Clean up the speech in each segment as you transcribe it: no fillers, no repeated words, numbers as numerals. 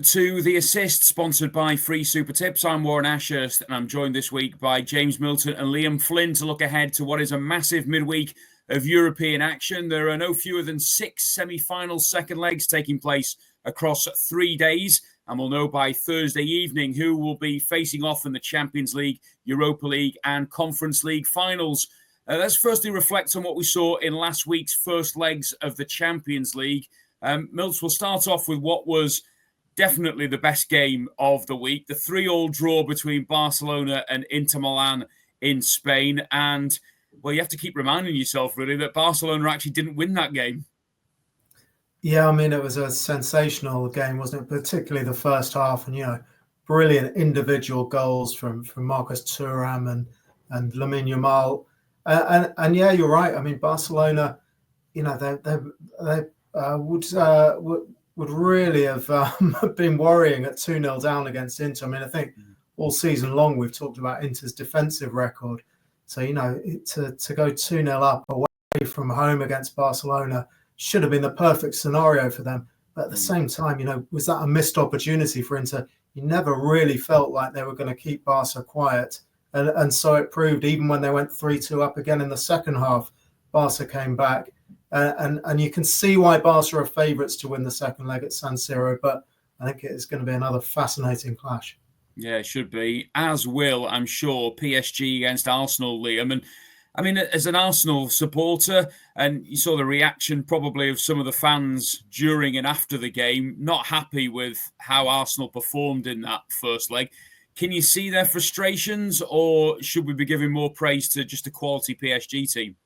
to The Assist, sponsored by Free Super Tips. I'm Warren Ashurst, and I'm joined this week by James Milton and Liam Flin to look ahead to what is a massive midweek of European action. There are no fewer than 6 semi-final second legs taking place across 3 days, and we'll know by Thursday evening who will be facing off in the Champions League, Europa League and Conference League finals. Let's firstly reflect on what we saw in last week's first legs of the Champions League. Milts, will start off with what was definitely the best game of the week, the 3-3 draw between Barcelona and Inter Milan in Spain. And, well, you have to keep reminding yourself, really, that Barcelona actually didn't win that game. Yeah, I mean, it was a sensational game, wasn't it? Particularly the first half, and, brilliant individual goals from Marcus Thuram and Lamine Yamal. And yeah, you're right. I mean, Barcelona, they would really have been worrying at 2-0 down against Inter. I mean, I think all season long we've talked about Inter's defensive record. So, to go 2-0 up away from home against Barcelona should have been the perfect scenario for them. But at the same time, was that a missed opportunity for Inter? You never really felt like they were going to keep Barca quiet. And so it proved, even when they went 3-2 up again in the second half, Barca came back. And you can see why Barca are favourites to win the second leg at San Siro, but I think it's going to be another fascinating clash. Yeah, it should be. As will, I'm sure, PSG against Arsenal, Liam. And I mean, as an Arsenal supporter, and you saw the reaction probably of some of the fans during and after the game, not happy with how Arsenal performed in that first leg. Can you see their frustrations, or should we be giving more praise to just a quality PSG team?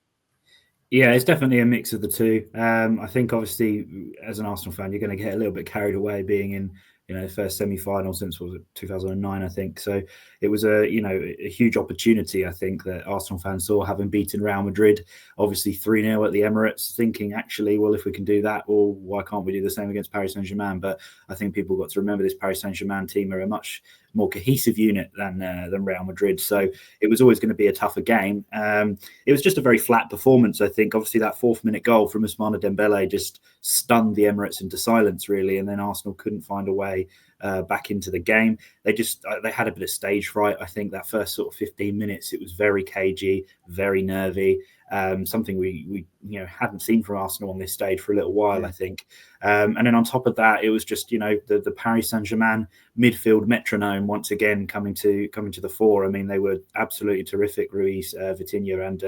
Yeah, it's definitely a mix of the two. I think, obviously, as an Arsenal fan, you're going to get a little bit carried away being in, the first semi-final since 2009, I think. So it was a huge opportunity, I think, that Arsenal fans saw, having beaten Real Madrid, obviously 3-0 at the Emirates, thinking, actually, well, if we can do that, well, why can't we do the same against Paris Saint-Germain? But I think people got to remember this Paris Saint-Germain team are a much more cohesive unit than Real Madrid. So it was always going to be a tougher game. It was just a very flat performance, I think. Obviously, that 4th-minute goal from Ousmane Dembele just stunned the Emirates into silence, really, and then Arsenal couldn't find a way back into the game. They had a bit of stage fright. I think that first sort of 15 minutes, it was very cagey, very nervy. Something we hadn't seen from Arsenal on this stage for a little while, I think. And then on top of that, it was just the Paris Saint-Germain midfield metronome once again coming to the fore. I mean, they were absolutely terrific. Ruiz, Vitinha, and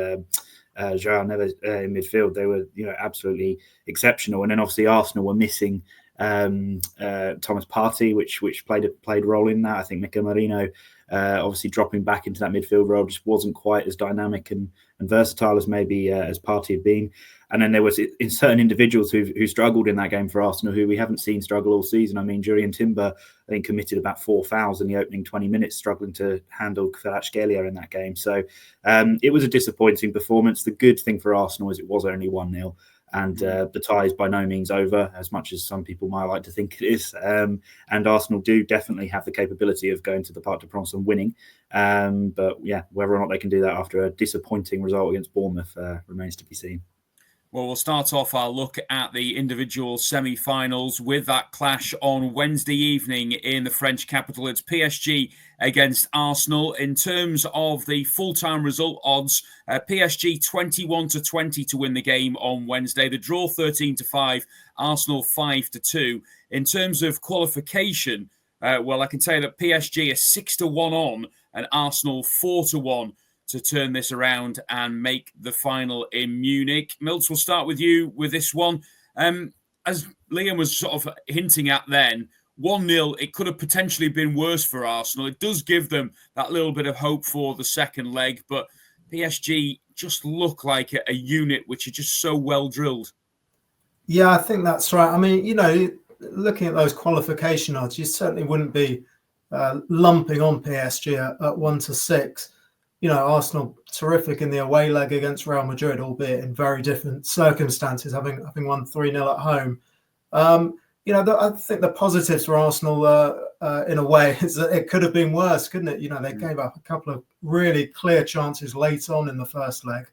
João Neves in midfield. They were absolutely exceptional. And then obviously Arsenal were missing Thomas Partey, which played a role in that. I think Mikel Merino obviously dropping back into that midfield role just wasn't quite as dynamic and versatile as maybe as Partey had been. And then there was certain individuals who struggled in that game for Arsenal, who we haven't seen struggle all season. I mean, Jurriën Timber, I think, committed about 4 fouls in the opening 20 minutes, struggling to handle Kvaratskhelia in that game. So it was a disappointing performance. The good thing for Arsenal is it was only 1-0. And the tie is by no means over, as much as some people might like to think it is. And Arsenal do definitely have the capability of going to the Parc des Princes and winning. But yeah, whether or not they can do that after a disappointing result against Bournemouth remains to be seen. Well, we'll start off our look at the individual semi-finals with that clash on Wednesday evening in the French capital. It's PSG against Arsenal. In terms of the full-time result odds, PSG 21-20 to win the game on Wednesday. The draw 13-5, Arsenal 5-2. In terms of qualification, well, I can tell you that PSG is 6-1 on and Arsenal 4-1. To turn this around and make the final in Munich. Milts, we'll start with you with this one. As Liam was sort of hinting at then, 1-0, it could have potentially been worse for Arsenal. It does give them that little bit of hope for the second leg, but PSG just look like a unit which are just so well drilled. Yeah, I think that's right. I mean, looking at those qualification odds, you certainly wouldn't be lumping on PSG at 1-6. Arsenal terrific in the away leg against Real Madrid, albeit in very different circumstances, having won 3-0 at home. I think the positives for Arsenal, in a way, is that it could have been worse, couldn't it? They gave up a couple of really clear chances late on in the first leg.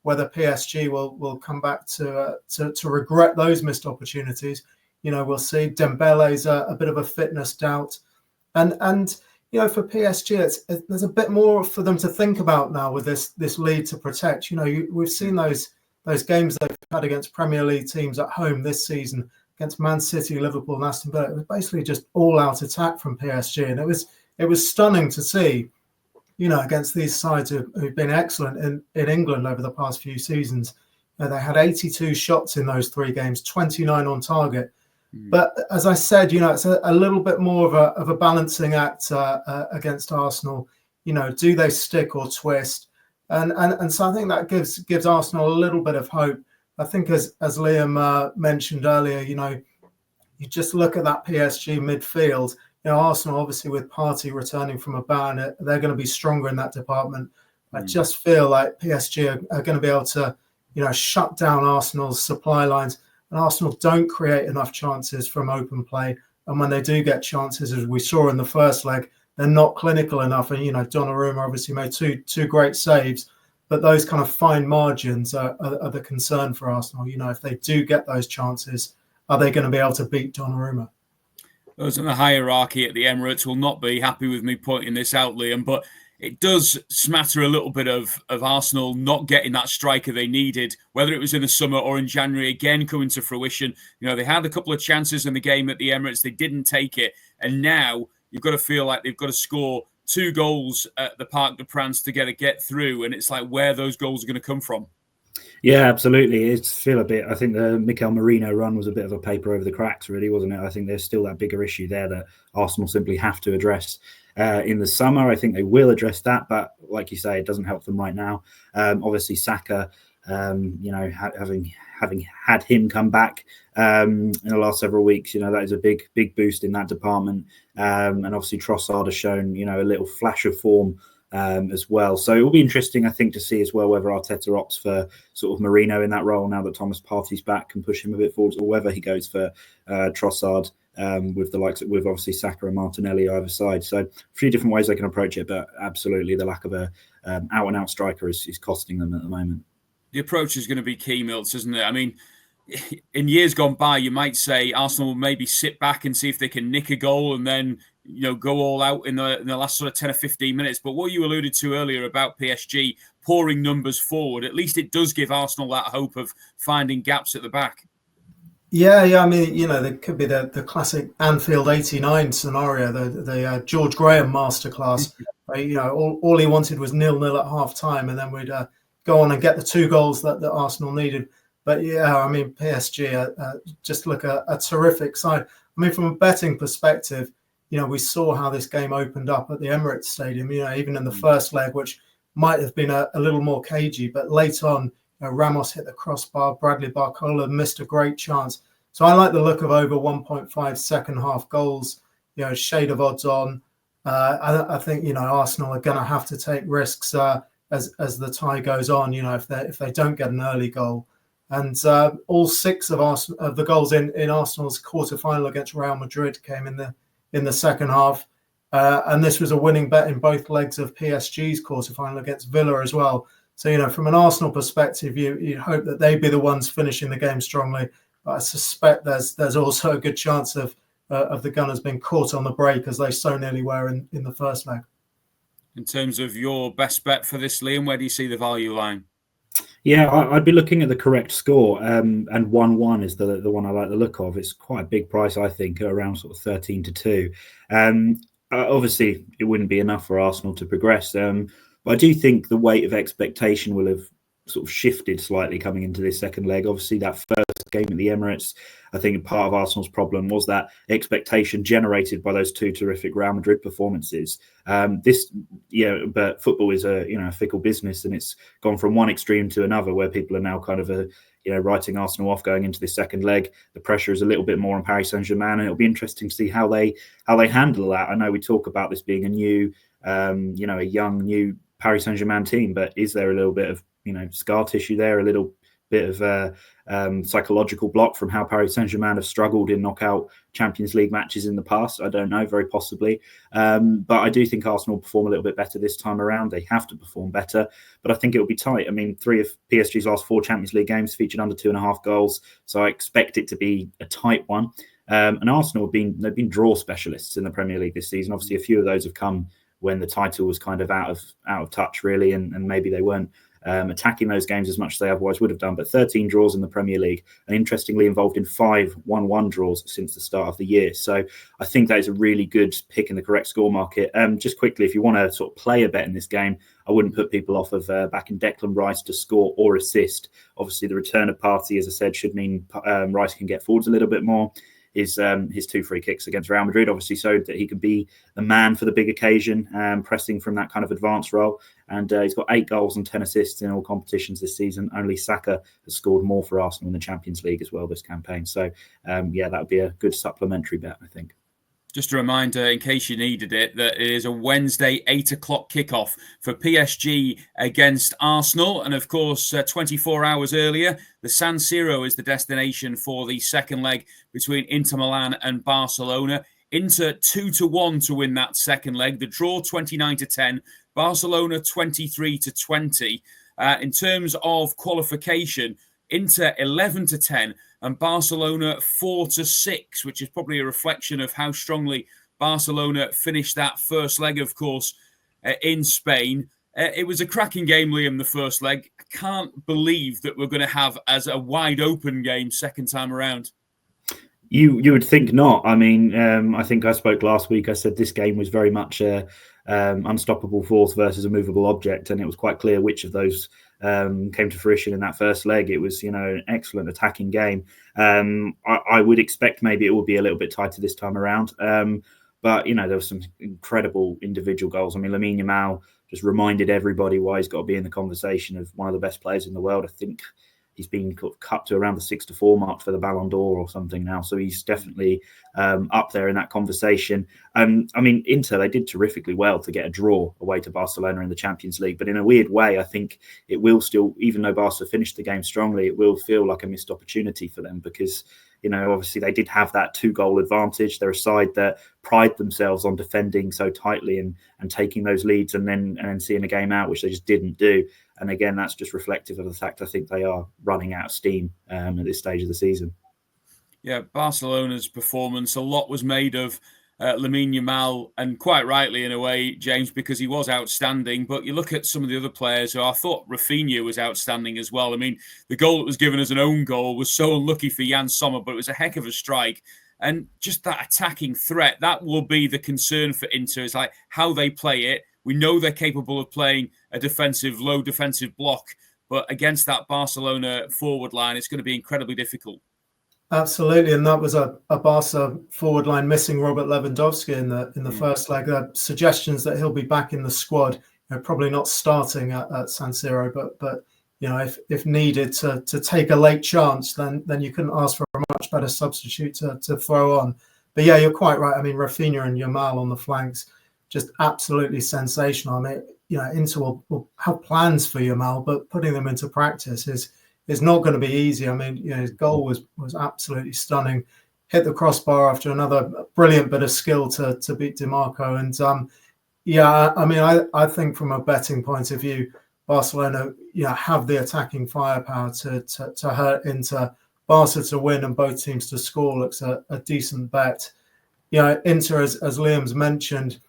Whether PSG will come back to regret those missed opportunities, we'll see. Dembele's a bit of a fitness doubt, and for PSG, there's a bit more for them to think about now with this lead to protect. We've seen those games they've had against Premier League teams at home this season against Man City, Liverpool, and Aston Villa. It was basically just all-out attack from PSG, and it was stunning to see. Against these sides who've been excellent in England over the past few seasons. They had 82 shots in those 3 games, 29 on target. But as I said, it's a little bit more of a balancing act against Arsenal. Do they stick or twist? And so I think that gives Arsenal a little bit of hope. I think as Liam mentioned earlier, you just look at that PSG midfield. Arsenal, obviously, with Partey returning from a ban, they're going to be stronger in that department. I just feel like PSG are going to be able to, shut down Arsenal's supply lines. And Arsenal don't create enough chances from open play. And when they do get chances, as we saw in the first leg, they're not clinical enough. And, Donnarumma obviously made two great saves. But those kind of fine margins are the concern for Arsenal. If they do get those chances, are they going to be able to beat Donnarumma? Those in the hierarchy at the Emirates will not be happy with me pointing this out, Liam, but it does smatter a little bit of Arsenal not getting that striker they needed, whether it was in the summer or in January, again coming to fruition. They had a couple of chances in the game at the Emirates. They didn't take it. And now you've got to feel like they've got to score 2 goals at the Parc des Princes to get through. And it's like where those goals are going to come from. Yeah, absolutely. I think the Mikel Merino run was a bit of a paper over the cracks, really, wasn't it? I think there's still that bigger issue there that Arsenal simply have to address in the summer. I think they will address that, but like you say, it doesn't help them right now. Obviously, Saka, having had him come back in the last several weeks, that is a big boost in that department. And obviously, Trossard has shown, a little flash of form as well. So it will be interesting, I think, to see as well whether Arteta opts for sort of Merino in that role now that Thomas Partey's back and push him a bit forward, or whether he goes for Trossard with with obviously Saka and Martinelli either side. So a few different ways they can approach it, but absolutely the lack of a out-and-out striker is costing them at the moment. The approach is going to be key, Milts, isn't it? I mean, in years gone by, you might say Arsenal will maybe sit back and see if they can nick a goal and then go all out in the last sort of 10 or 15 minutes. But what you alluded to earlier about PSG pouring numbers forward, at least it does give Arsenal that hope of finding gaps at the back. Yeah. I mean, there could be the classic Anfield '89 scenario, the George Graham masterclass. All he wanted was 0-0 at half time, and then we'd go on and get the 2 goals that Arsenal needed. But yeah, I mean, PSG just look a terrific side. I mean, from a betting perspective, we saw how this game opened up at the Emirates Stadium, even in the first leg, which might have been a little more cagey. But late on, Ramos hit the crossbar. Bradley Barcola missed a great chance. So I like the look of over 1.5 second half goals, shade of odds on. I think, Arsenal are going to have to take risks as the tie goes on, if they don't get an early goal. And all 6 of the goals in Arsenal's quarter-final against Real Madrid came in the second half. And this was a winning bet in both legs of PSG's quarter-final against Villa as well. So, from an Arsenal perspective, you hope that they'd be the ones finishing the game strongly. But I suspect there's also a good chance of the Gunners being caught on the break, as they so nearly were in the first leg. In terms of your best bet for this, Liam, where do you see the value line? Yeah, I'd be looking at the correct score, and 1-1 is the one I like the look of. It's quite a big price, I think, around sort of 13-2. Obviously, it wouldn't be enough for Arsenal to progress, but I do think the weight of expectation will have sort of shifted slightly coming into this second leg. Obviously, that first game at the Emirates, I think part of Arsenal's problem was that expectation generated by those 2 terrific Real Madrid performances. But football is a fickle business, and it's gone from one extreme to another, where people are now kind of writing Arsenal off going into the second leg. The pressure is a little bit more on Paris Saint-Germain, and it'll be interesting to see how they handle that. I know we talk about this being a new, a young new Paris Saint-Germain team, but is there a little bit of scar tissue there, a little bit of psychological block from how Paris Saint-Germain have struggled in knockout Champions League matches in the past? I don't know, very possibly. But I do think Arsenal perform a little bit better this time around. They have to perform better, but I think it will be tight. I mean, 3 of PSG's last 4 Champions League games featured under 2.5 goals, so I expect it to be a tight one. And Arsenal they've been draw specialists in the Premier League this season. Obviously, a few of those have come when the title was kind of out of touch, really, and maybe they weren't attacking those games as much as they otherwise would have done. But 13 draws in the Premier League, and interestingly involved in 5 1-1 draws since the start of the year. So I think that is a really good pick in the correct score market. Just quickly, if you want to sort of play a bet in this game, I wouldn't put people off of backing Declan Rice to score or assist. Obviously, the return of Partey, as I said, should mean Rice can get forwards a little bit more. His 2 free kicks against Real Madrid, obviously, so that he can be the man for the big occasion, pressing from that kind of advanced role. And he's got 8 goals and 10 assists in all competitions this season. Only Saka has scored more for Arsenal in the Champions League as well this campaign. So, that would be a good supplementary bet, I think. Just a reminder, in case you needed it, that it is a Wednesday 8 o'clock kickoff for PSG against Arsenal. And of course, 24 hours earlier, the San Siro is the destination for the second leg between Inter Milan and Barcelona. Inter 2-1 to win that second leg. The draw 29-10, Barcelona 23-20. In terms of qualification, Inter 11-10 and Barcelona 4-6, which is probably a reflection of how strongly Barcelona finished that first leg, of course, in Spain. It was a cracking game, Liam, the first leg. I can't believe that we're going to have as a wide open game second time around. You would think not. I mean, I think I spoke last week. I said this game was very much a unstoppable force versus a movable object, and it was quite clear which of those came to fruition in that first leg. It was, an excellent attacking game. I would expect maybe it would be a little bit tighter this time around. But, there were some incredible individual goals. I mean, Lamine Yamal just reminded everybody why he's got to be in the conversation of one of the best players in the world. I think he's been cut to around the 6-4 mark for the Ballon d'Or or something now. So he's definitely up there in that conversation. I mean, Inter, they did terrifically well to get a draw away to Barcelona in the Champions League. But in a weird way, I think it will still, even though Barca finished the game strongly, it will feel like a missed opportunity for them because, obviously they did have that 2-goal advantage. They're a side that pride themselves on defending so tightly and taking those leads and then seeing a game out, which they just didn't do. And again, that's just reflective of the fact I think they are running out of steam at this stage of the season. Yeah, Barcelona's performance, a lot was made of Lamine Yamal, and quite rightly in a way, James, because he was outstanding. But you look at some of the other players who I thought Rafinha was outstanding as well. I mean, the goal that was given as an own goal was so unlucky for Jan Sommer, but it was a heck of a strike. And just that attacking threat, that will be the concern for Inter, is like how they play it. We know they're capable of playing a low defensive block, but against that Barcelona forward line, it's going to be incredibly difficult. Absolutely, and that was a Barca forward line missing Robert Lewandowski in the first leg. Suggestions that he'll be back in the squad, probably not starting at San Siro, but if needed to take a late chance, then you couldn't ask for a much better substitute to throw on. But yeah, you're quite right. I mean, Rafinha and Yamal on the flanks, just absolutely sensational. I mean, Inter will have plans for Yamal, but putting them into practice is not going to be easy. I mean, his goal was absolutely stunning. Hit the crossbar after another brilliant bit of skill to beat DiMarco. And I mean, I think from a betting point of view, Barcelona, have the attacking firepower to hurt Inter. Barca to win and both teams to score looks a decent bet. Inter, as Liam's mentioned,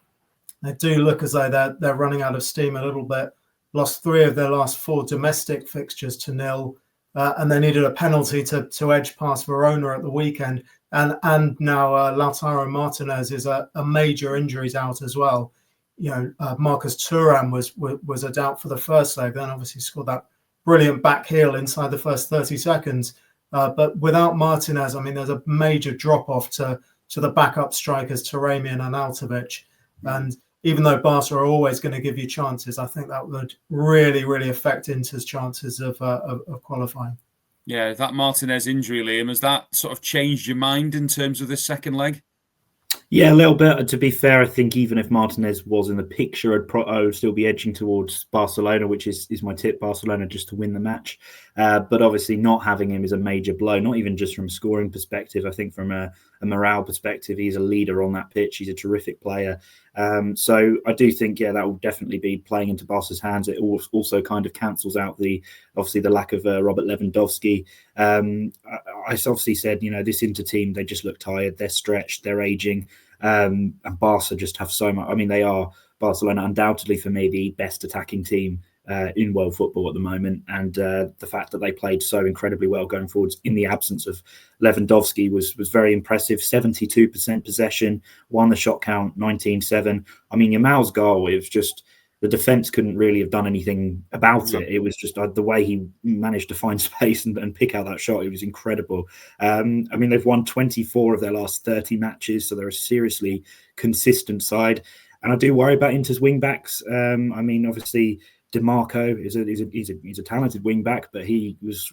they do look as though they're running out of steam a little bit. Lost 3 of their last 4 domestic fixtures to 0. And they needed a penalty to edge past Verona at the weekend. And now Lautaro Martinez is a major injuries out as well. Marcus Thuram was a doubt for the first leg, then obviously scored that brilliant back heel inside the first 30 seconds. But without Martinez, I mean, there's a major drop-off to the backup strikers, Taremi and Arnautovic. And even though Barca are always going to give you chances, I think that would really, really affect Inter's chances of qualifying. Yeah, that Martinez injury, Liam, has that sort of changed your mind in terms of this second leg? Yeah, a little bit. To be fair, I think even if Martinez was in the picture, I would still be edging towards Barcelona, which is my tip, Barcelona just to win the match. But obviously not having him is a major blow, not even just from a scoring perspective. I think from a morale perspective. He's a leader on that pitch. He's a terrific player. So I do think, that will definitely be playing into Barca's hands. It also kind of cancels out the lack of Robert Lewandowski. I obviously said, this Inter team, they just look tired. They're stretched. They're aging. And Barca just have so much. I mean, they are, Barcelona, undoubtedly for me, the best attacking team in world football at the moment. And the fact that they played so incredibly well going forwards in the absence of Lewandowski was very impressive. 72% possession, won the shot count, 19-7. I mean, Yamal's goal, it was just, the defence couldn't really have done anything about it. It was just the way he managed to find space and pick out that shot. It was incredible. I mean, they've won 24 of their last 30 matches, so they're a seriously consistent side. And I do worry about Inter's wing backs. I mean, obviously, DiMarco he's a talented wing back, but he was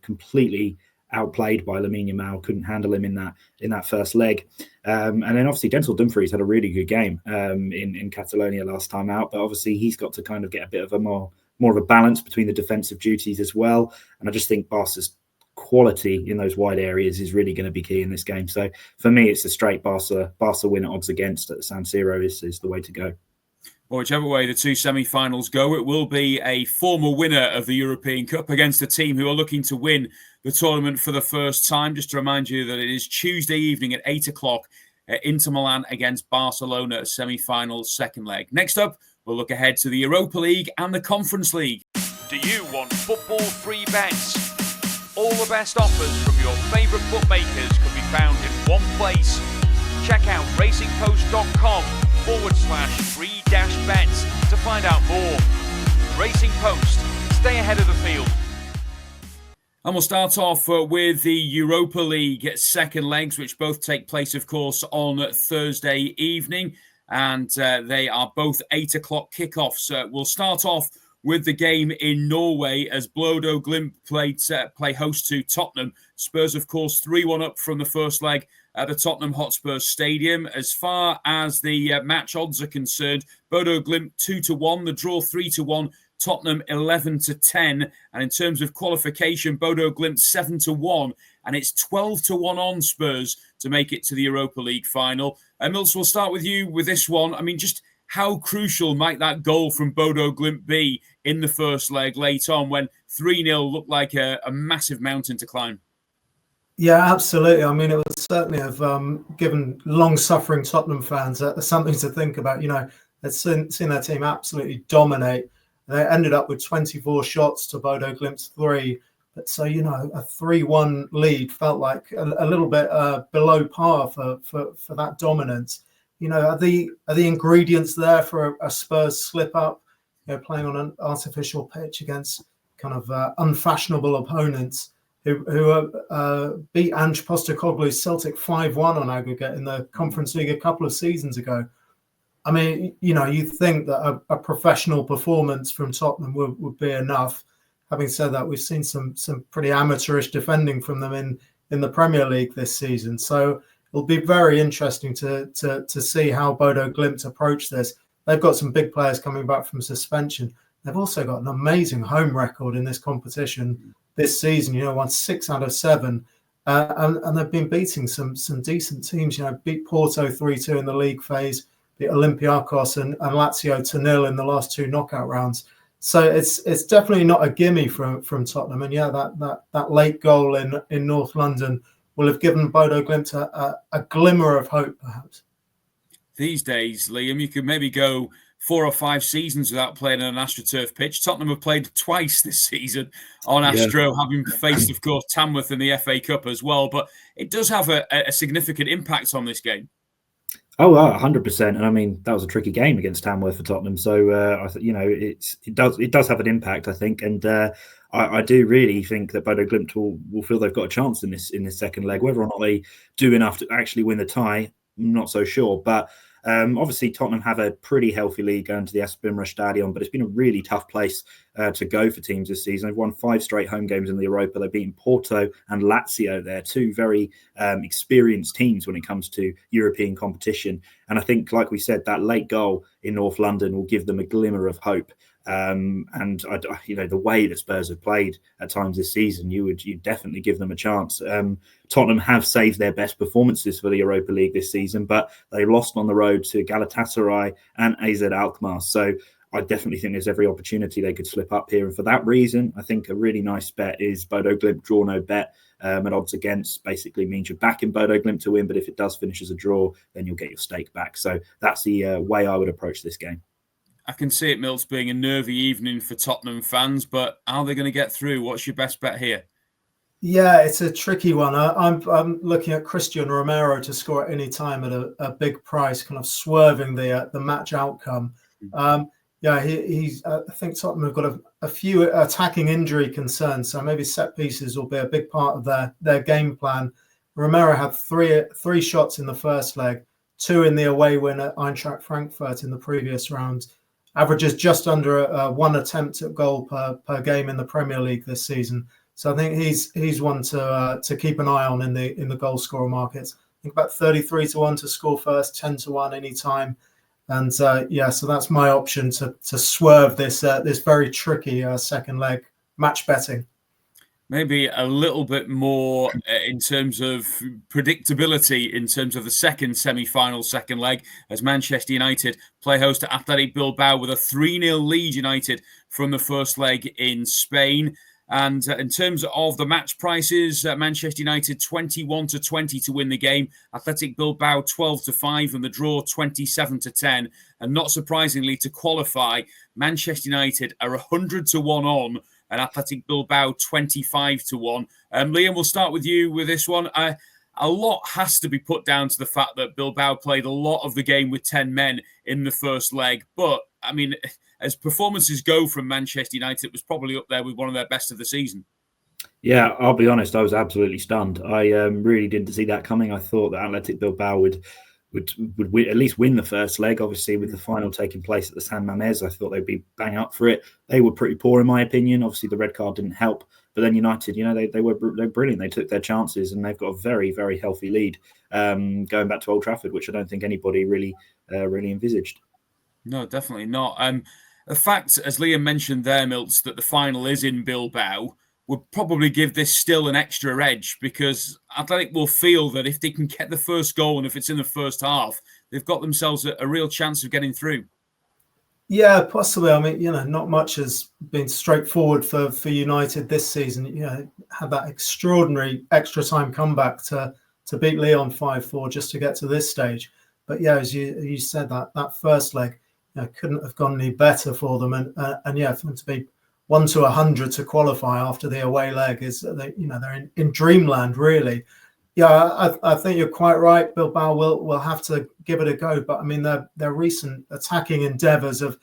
completely outplayed by Lamine Yamal. Couldn't handle him in that first leg. And then obviously Denzel Dumfries had a really good game in Catalonia last time out, but obviously he's got to kind of get a bit of a more of a balance between the defensive duties as well. And I just think Barca's quality in those wide areas is really going to be key in this game. So for me, it's a straight Barca win at odds against at San Siro is the way to go. Well, whichever way the two semi-finals go, it will be a former winner of the European Cup against a team who are looking to win the tournament for the first time. Just to remind you that it is Tuesday evening at 8 o'clock, Inter Milan against Barcelona, semi-final second leg. Next up, we'll look ahead to the Europa League and the Conference League. Do you want football free bets? All the best offers from your favourite bookmakers can be found in one place. Check out racingpost.com/free-bets to find out more. Racing Post, stay ahead of the field. And we'll start off with the Europa League second legs, which both take place, of course, on Thursday evening. And they are both 8 o'clock kickoffs. We'll start off with the game in Norway as Bodo play host to Tottenham. Spurs, of course, 3-1 up from the first leg at the Tottenham Hotspur Stadium. As far as the match odds are concerned, Bodo Glimt 2-1, the draw 3-1, Tottenham 11-10. And in terms of qualification, Bodo Glimt 7-1, and it's 12-1 on Spurs to make it to the Europa League final. Milton, we'll start with you with this one. I mean, just how crucial might that goal from Bodo Glimt be in the first leg late on when 3-0 looked like a massive mountain to climb? Yeah, absolutely. I mean, it would certainly have given long-suffering Tottenham fans something to think about. They've seen their team absolutely dominate. They ended up with 24 shots to Bodo Glimt's 3. But so, a 3-1 lead felt like a little bit below par for that dominance. Are the ingredients there for a Spurs slip-up, playing on an artificial pitch against kind of unfashionable opponents who beat Ange Postecoglou's Celtic 5-1 on aggregate in the Conference League a couple of seasons ago. I mean, you think that a professional performance from Tottenham would be enough. Having said that, we've seen some pretty amateurish defending from them in the Premier League this season. So it'll be very interesting to see how Bodo Glimt approach this. They've got some big players coming back from suspension. They've also got an amazing home record in this competition this season. Won 6 out of 7. And they've been beating some decent teams. Beat Porto 3-2 in the league phase, beat Olympiacos and Lazio 2-0 in the last 2 knockout rounds. So it's definitely not a gimme from Tottenham. And that late goal in North London will have given Bodo Glimt a glimmer of hope, perhaps. These days, Liam, you could maybe go 4 or 5 seasons without playing on an AstroTurf pitch. Tottenham have played twice this season on Astro, having faced, of course, Tamworth in the FA Cup as well. But it does have a significant impact on this game. Oh, 100%. And I mean, that was a tricky game against Tamworth for Tottenham. So, it does have an impact, I think. And I do really think that Bodo Glimt will feel they've got a chance in this second leg. Whether or not they do enough to actually win the tie, I'm not so sure. But obviously, Tottenham have a pretty healthy lead going to the Espinra Stadion, but it's been a really tough place to go for teams this season. They've won 5 straight home games in the Europa. They've beaten Porto and Lazio. They're 2 very experienced teams when it comes to European competition. And I think, like we said, that late goal in North London will give them a glimmer of hope. And the way that Spurs have played at times this season, you definitely give them a chance. Tottenham have saved their best performances for the Europa League this season, but they lost on the road to Galatasaray and AZ Alkmaar. So I definitely think there's every opportunity they could slip up here. And for that reason, I think a really nice bet is Bodo Glimt draw no bet at odds against. Basically means you're backing Bodo Glimt to win, but if it does finish as a draw, then you'll get your stake back. So that's the way I would approach this game. I can see it, Mills, being a nervy evening for Tottenham fans, but how are they going to get through? What's your best bet here? Yeah, it's a tricky one. I'm looking at Christian Romero to score at any time at a big price, kind of swerving the match outcome. He's. I think Tottenham have got a few attacking injury concerns, so maybe set pieces will be a big part of their game plan. Romero had three shots in the first leg, 2 in the away win at Eintracht Frankfurt in the previous round. Averages just under 1 attempt at goal per game in the Premier League this season. So I think he's one to keep an eye on in the goal scorer markets. I think about 33-1 to score first, 10-1 any time. And so that's my option to swerve this very tricky second leg match betting. Maybe a little bit more in terms of predictability in terms of the second semi-final second leg, as Manchester United play host to Athletic Bilbao with a 3-0 lead. United from the first leg in Spain. And in terms of the match prices, Manchester United 21-20 to win the game, Athletic Bilbao 12-5, and the draw 27-10. And not surprisingly, to qualify, Manchester United are 100-1 on, and Athletic Bilbao 25-1. Liam, we'll start with you with this one. A lot has to be put down to the fact that Bilbao played a lot of the game with 10 men in the first leg. But, I mean, as performances go from Manchester United, it was probably up there with one of their best of the season. Yeah, I'll be honest, I was absolutely stunned. I really didn't see that coming. I thought that Athletic Bilbao would at least win the first leg. Obviously, with the final taking place at the San Mamés, I thought they'd be bang up for it. They were pretty poor, in my opinion. Obviously, the red card didn't help. But then United, they were brilliant. They took their chances, and they've got a very, very healthy lead going back to Old Trafford, which I don't think anybody really envisaged. No, definitely not. The fact, as Liam mentioned there, Milts, that the final is in Bilbao would probably give this still an extra edge, because Athletic will feel that if they can get the first goal and if it's in the first half, they've got themselves a real chance of getting through. Yeah, possibly. I mean, not much has been straightforward for United this season. Had that extraordinary extra time comeback to beat Lyon 5-4 just to get to this stage. But yeah, as you said, that first leg couldn't have gone any better for them. And for them to be 1-100 to qualify after the away leg is, they're in dreamland, really. Yeah, I think you're quite right. Bilbao will have to give it a go, but I mean their recent attacking endeavours have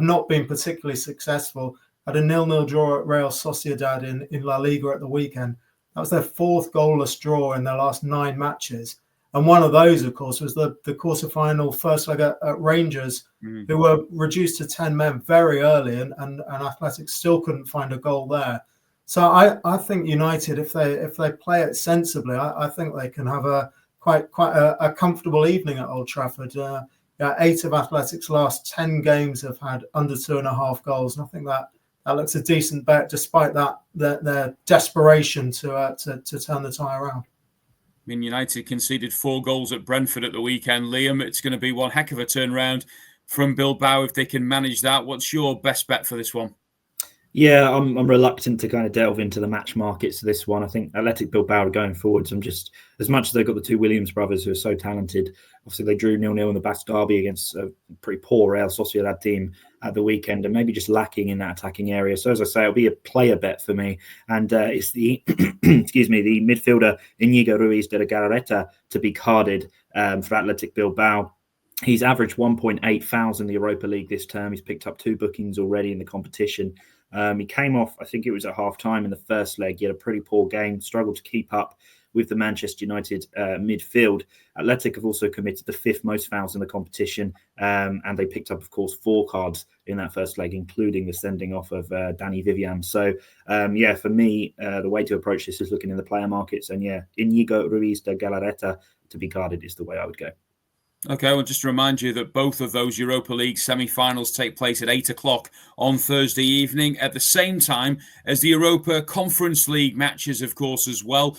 not been particularly successful. Had a 0-0 draw at Real Sociedad in La Liga at the weekend. That was their 4th goalless draw in their last 9 matches. And one of those, of course, was the quarter-final first leg at Rangers, who were reduced to 10 men very early, and Athletic still couldn't find a goal there. So I think United, if they play it sensibly, I think they can have a quite a comfortable evening at Old Trafford. 8 of Athletic's last 10 games have had under 2.5 goals, and I think that looks a decent bet, despite their desperation to turn the tie around. I mean, United conceded 4 goals at Brentford at the weekend. Liam, it's going to be one heck of a turnaround from Bilbao if they can manage that. What's your best bet for this one? Yeah, I'm reluctant to kind of delve into the match markets for this one. I think Athletic Bilbao are going forwards. I'm just, as much as they've got the 2 Williams brothers who are so talented, obviously they drew 0-0 in the Basque Derby against a pretty poor Real Sociedad team at the weekend, and maybe just lacking in that attacking area. So as I say, it'll be a player bet for me. And it's the, the midfielder Inigo Ruiz de la Galarreta to be carded for Athletic Bilbao. He's averaged 1.8 fouls in the Europa League this term. He's picked up 2 bookings already in the competition. He came off, I think it was at half-time in the first leg. He had a pretty poor game, struggled to keep up with the Manchester United midfield. Athletic have also committed the 5th most fouls in the competition, and they picked up, of course, 4 cards in that first leg, including the sending off of Danny Vivian. So, for me, the way to approach this is looking in the player markets, and Inigo Ruiz de Galarreta to be carded is the way I would go. Okay, well, just to remind you that both of those Europa League semi-finals take place at 8 o'clock on Thursday evening, at the same time as the Europa Conference League matches, of course, as well,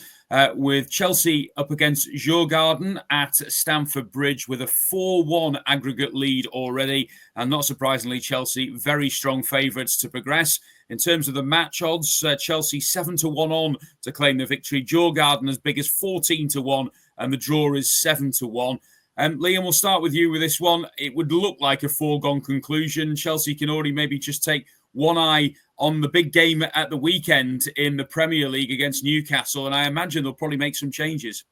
with Chelsea up against Djurgården at Stamford Bridge with a 4-1 aggregate lead already. And not surprisingly, Chelsea very strong favourites to progress. In terms of the match odds, Chelsea 7-1 on to claim the victory. Djurgården as big as 14-1, and the draw is 7-1. Liam, we'll start with you with this one. It would look like a foregone conclusion. Chelsea can already maybe just take one eye on the big game at the weekend in the Premier League against Newcastle, and I imagine they'll probably make some changes.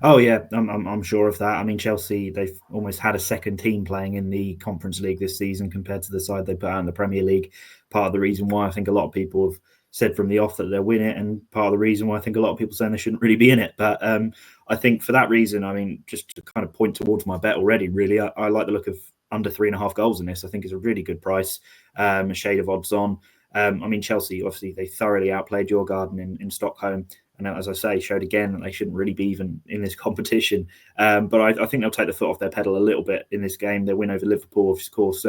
Oh yeah, I'm sure of that. I mean, Chelsea, they've almost had a second team playing in the Conference League this season compared to the side they put out in the Premier League. Part of the reason why I think a lot of people have said from the off that they'll win it, and part of the reason why I think a lot of people saying they shouldn't really be in it. But I think for that reason, I mean, just to kind of point towards my bet already, really, I like the look of under 3.5 goals in this. I think is a really good price, a shade of odds on. I mean, Chelsea, obviously, they thoroughly outplayed Djurgården in Stockholm. And as I say, showed again that they shouldn't really be even in this competition. But I think they'll take the foot off their pedal a little bit in this game. Their win over Liverpool, of course,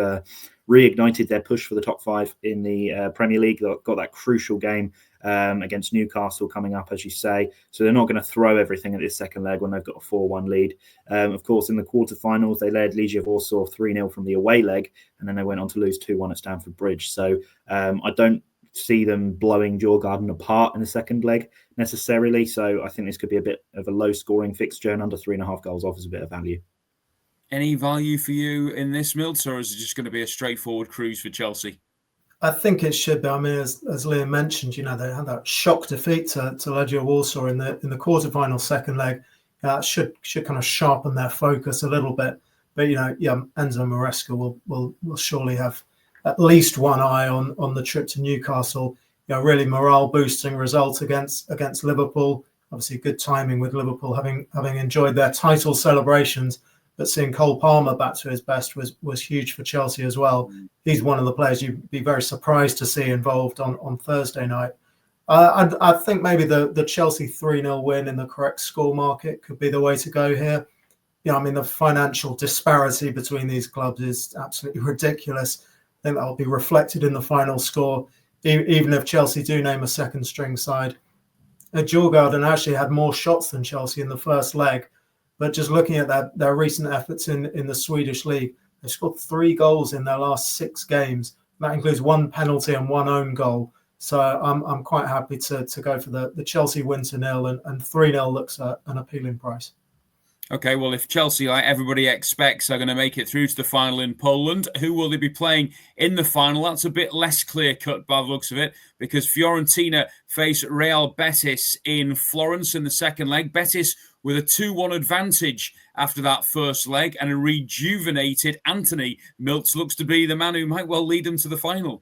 reignited their push for the top 5 in the Premier League. They've got that crucial game against Newcastle coming up, as you say. So they're not going to throw everything at this second leg when they've got a 4-1 lead. Of course, in the quarterfinals, they led Legia Warsaw 3-0 from the away leg, and then they went on to lose 2-1 at Stamford Bridge. So I don't see them blowing Djurgården apart in the second leg necessarily. So I think this could be a bit of a low scoring fixture, and under 3.5 goals offers a bit of value. Any value for you in this, Milt, or is it just going to be a straightforward cruise for Chelsea? I think it should be. I mean, as Liam mentioned, you know, they had that shock defeat to Legia Warsaw in the quarterfinal second leg. Should kind of sharpen their focus a little bit. But you know, yeah, Enzo Maresca will surely have at least one eye on the trip to Newcastle. You know, really morale boosting result against Liverpool. Obviously, good timing with Liverpool having enjoyed their title celebrations. But seeing Cole Palmer back to his best was huge for Chelsea as well. He's one of the players you'd be very surprised to see involved on Thursday night. I think maybe the Chelsea 3-0 win in the correct score market could be the way to go here. You know, I mean, the financial disparity between these clubs is absolutely ridiculous. I think that'll be reflected in the final score, even if Chelsea do name a second string side. Djurgården actually had more shots than Chelsea in the first leg, but just looking at their recent efforts in the Swedish league, they scored 3 goals in their last 6 games. That includes 1 penalty and 1 own goal. So I'm quite happy to go for the Chelsea win to 0, and 3-0 looks an appealing price. Okay, well, if Chelsea, like everybody expects, are going to make it through to the final in Poland, who will they be playing in the final? That's a bit less clear-cut by the looks of it, because Fiorentina face Real Betis in Florence in the second leg. Betis with a 2-1 advantage after that first leg, and a rejuvenated Anthony Miltz looks to be the man who might well lead them to the final.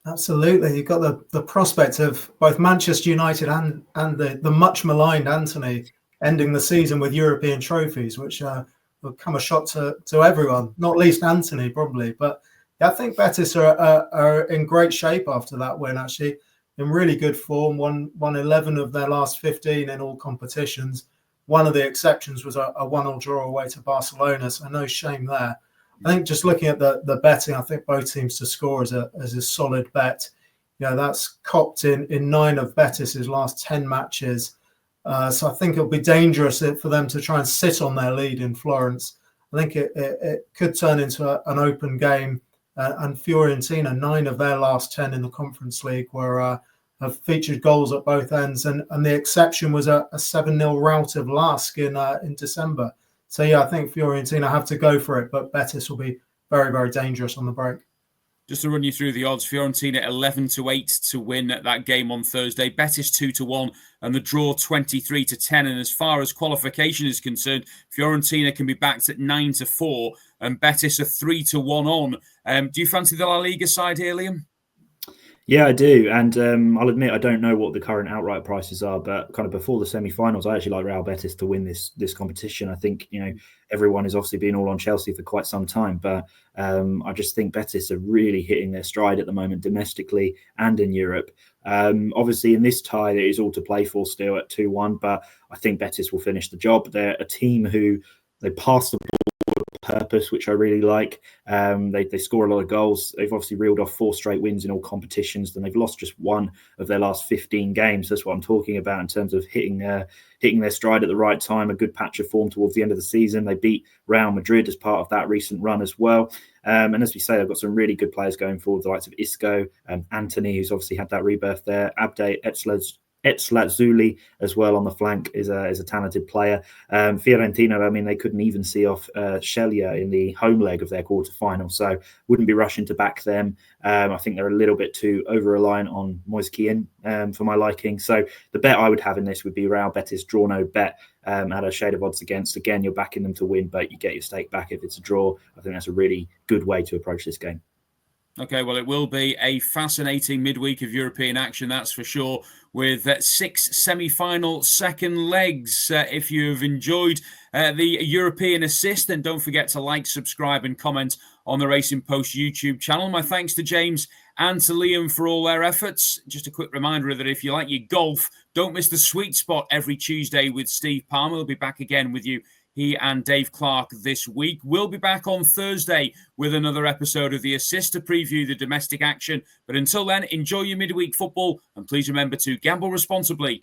Absolutely. You've got the prospect of both Manchester United and the much-maligned Anthony ending the season with European trophies, which will come a shock to everyone, not least Anthony probably. But yeah, I think Betis are in great shape after that win, actually, in really good form. Won 11 of their last 15 in all competitions. One of the exceptions was a 1-1 draw away to Barcelona, so no shame there. I think just looking at the betting, I think both teams to score is a solid bet. You know, that's copped in 9 of Betis's last 10 matches. So I think it'll be dangerous for them to try and sit on their lead in Florence. I think it could turn into an open game. And Fiorentina, 9 of their last 10 in the Conference League have featured goals at both ends. And the exception was a 7-0 rout of Lask in December. So, yeah, I think Fiorentina have to go for it, but Betis will be very, very dangerous on the break. Just to run you through the odds, Fiorentina 11-8 to win that game on Thursday, Betis 2-1, and the draw 23-10. And as far as qualification is concerned, Fiorentina can be backed at 9-4, and Betis are 3-1 on. Do you fancy the La Liga side here, Liam? Yeah, I do. And I'll admit I don't know what the current outright prices are, but kind of before the semi-finals, I actually like Real Betis to win this competition. I think, you know, everyone has obviously been all on Chelsea for quite some time, but I just think Betis are really hitting their stride at the moment, domestically and in Europe. Obviously, in this tie, it is all to play for still at 2-1, but I think Betis will finish the job. They're a team who they pass the ball purpose, which I really like. They score a lot of goals. They've obviously reeled off 4 straight wins in all competitions, and they've lost just 1 of their last 15 games. That's what I'm talking about in terms of hitting their stride at the right time, a good patch of form towards the end of the season. They beat Real Madrid as part of that recent run as well. And as we say, they've got some really good players going forward, the likes of Isco, Anthony, who's obviously had that rebirth there, Abde Etzlatzuli as well on the flank is a talented player. Fiorentina, I mean, they couldn't even see off Shelia in the home leg of their quarter-final, so wouldn't be rushing to back them. I think they're a little bit too over-reliant on Moise Kean for my liking. So the bet I would have in this would be Real Betis draw no bet at a shade of odds against. Again, you're backing them to win, but you get your stake back if it's a draw. I think that's a really good way to approach this game. Okay, well, it will be a fascinating midweek of European action, that's for sure, with 6 semi-final second legs. If you've enjoyed the European assist, then don't forget to like, subscribe and comment on the Racing Post YouTube channel. My thanks to James and to Liam for all their efforts. Just a quick reminder that if you like your golf, don't miss the Sweet Spot every Tuesday with Steve Palmer. We'll be back again with you. He and Dave Clark this week. We'll be back on Thursday with another episode of The Assist to preview the domestic action. But until then, enjoy your midweek football and please remember to gamble responsibly.